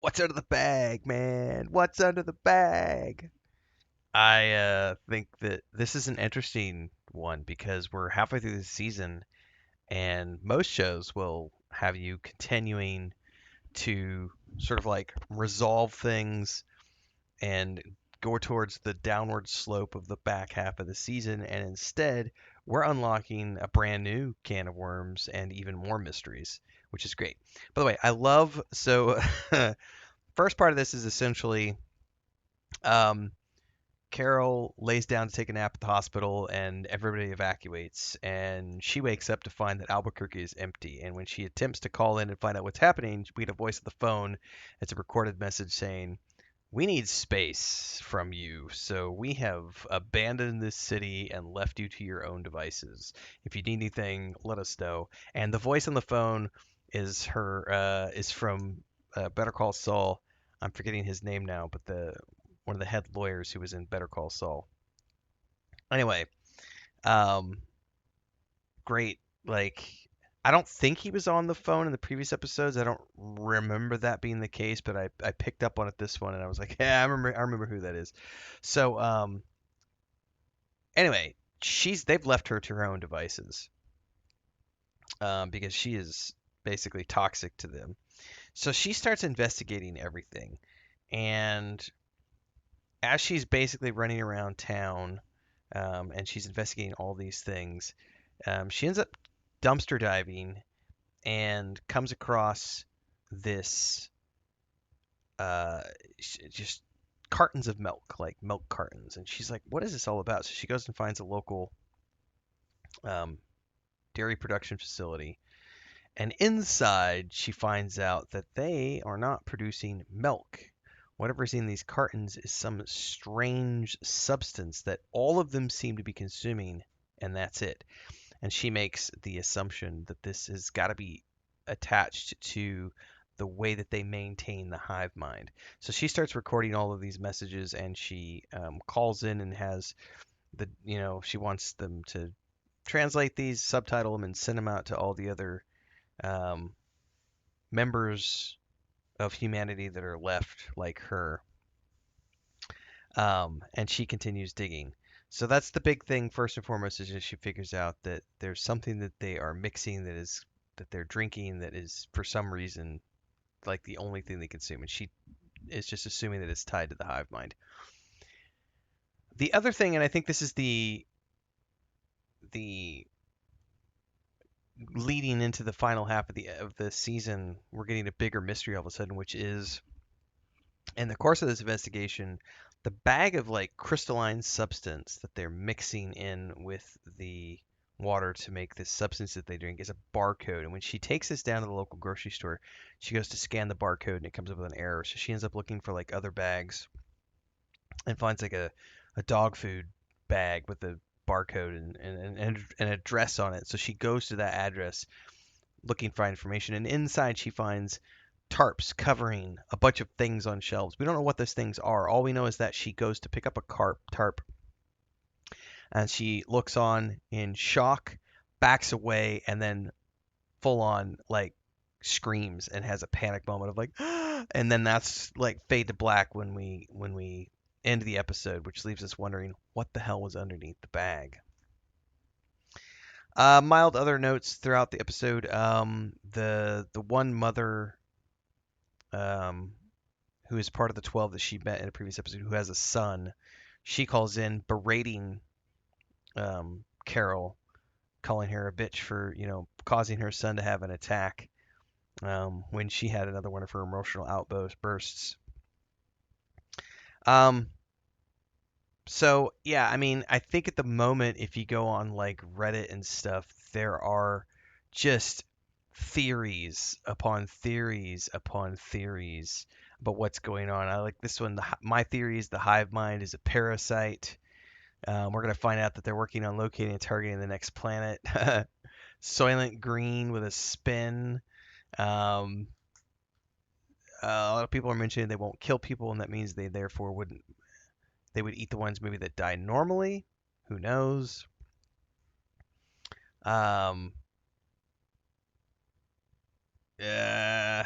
What's under the bag, man? What's under the bag? I think that this is an interesting one because we're halfway through the season, and most shows will have you continuing to sort of like resolve things and go towards the downward slope of the back half of the season. And instead, we're unlocking a brand new can of worms and even more mysteries, which is great. By the way, I love so first part of this is essentially um, Carol lays down to take a nap at the hospital and everybody evacuates. And she wakes up to find that Albuquerque is empty. And when she attempts to call in and find out what's happening, we get a voice on the phone. It's a recorded message saying, "We need space from you, so we have abandoned this city and left you to your own devices. If you need anything, let us know." And the voice on the phone is from Better Call Saul. I'm forgetting his name now, but the one of the head lawyers who was in Better Call Saul. Anyway, um, great. Like, I don't think he was on the phone in the previous episodes. I don't remember that being the case, but I picked up on it this one, and I was like, yeah, I remember who that is. So anyway, they've left her to her own devices because she is basically toxic to them. So she starts investigating everything, and as she's basically running around town, and she's investigating all these things, she ends up dumpster diving and comes across this uh, just cartons of milk, like milk cartons. And she's like, "What is this all about?" So she goes and finds a local um, dairy production facility. And inside, she finds out that they are not producing milk. Whatever's in these cartons is some strange substance that all of them seem to be consuming, and that's it. And she makes the assumption that this has got to be attached to the way that they maintain the hive mind. So she starts recording all of these messages, and she calls in and has she wants them to translate these, subtitle them, and send them out to all the other um, members of humanity that are left like her. And she continues digging. So that's the big thing. First and foremost, is that she figures out that there's something that they are mixing that they're drinking that is for some reason like the only thing they consume, and she is just assuming that it's tied to the hive mind. The other thing, and I think this is the leading into the final half of the season, we're getting a bigger mystery all of a sudden, which is in the course of this investigation, the bag of like crystalline substance that they're mixing in with the water to make this substance that they drink is a barcode. And when she takes this down to the local grocery store, she goes to scan the barcode and it comes up with an error. So she ends up looking for like other bags and finds like a dog food bag with a barcode and an address on it. So she goes to that address looking for information, and inside she finds tarps covering a bunch of things on shelves. We don't know what those things are. All we know is that she goes to pick up a tarp and she looks on in shock, backs away, and then full on like screams and has a panic moment of like, and then that's like fade to black when we end the episode, which leaves us wondering what the hell was underneath the bag. Mild other notes throughout the episode. The one mother um, who is part of the 12 that she met in a previous episode, who has a son, she calls in berating Carol, calling her a bitch for, causing her son to have an attack when she had another one of her emotional outbursts. Um, so, yeah, I mean, I think at the moment, if you go on like Reddit and stuff, there are just theories upon theories upon theories about what's going on. I like this one. My theory is the hive mind is a parasite. We're going to find out that they're working on locating and targeting the next planet. Soylent Green with a spin. Um, a lot of people are mentioning they won't kill people, and that means they therefore wouldn't. They would eat the ones maybe that die normally. Who knows? Um, uh,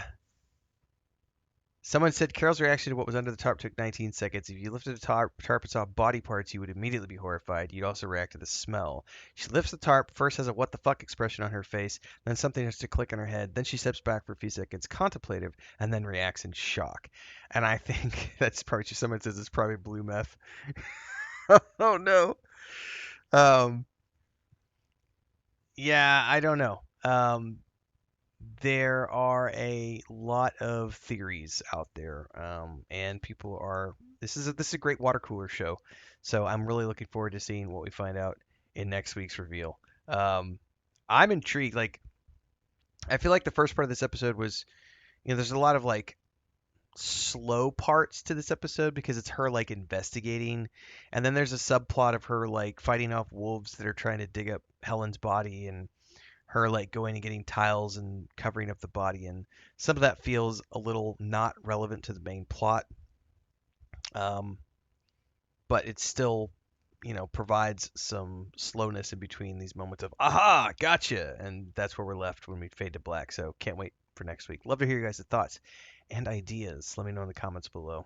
Someone said Carol's reaction to what was under the tarp took 19 seconds. If you lifted the tarp and saw body parts, you would immediately be horrified. You'd also react to the smell. She lifts the tarp, first has a what the fuck expression on her face, then something has to click in her head. Then she steps back for a few seconds, contemplative, and then reacts in shock. And I think that's probably someone says it's probably blue meth. Oh no. Um, yeah, I don't know. There are a lot of theories out there, and people are. This is a great water cooler show, so I'm really looking forward to seeing what we find out in next week's reveal. Um, I'm intrigued. Like, I feel like the first part of this episode was, there's a lot of like slow parts to this episode because it's her like investigating, and then there's a subplot of her like fighting off wolves that are trying to dig up Helen's body, and her like going and getting tiles and covering up the body, and some of that feels a little not relevant to the main plot, um, but it still provides some slowness in between these moments of aha gotcha, and that's where we're left when we fade to black. So can't wait for next week. Love to hear you guys' thoughts and ideas. Let me know in the comments below.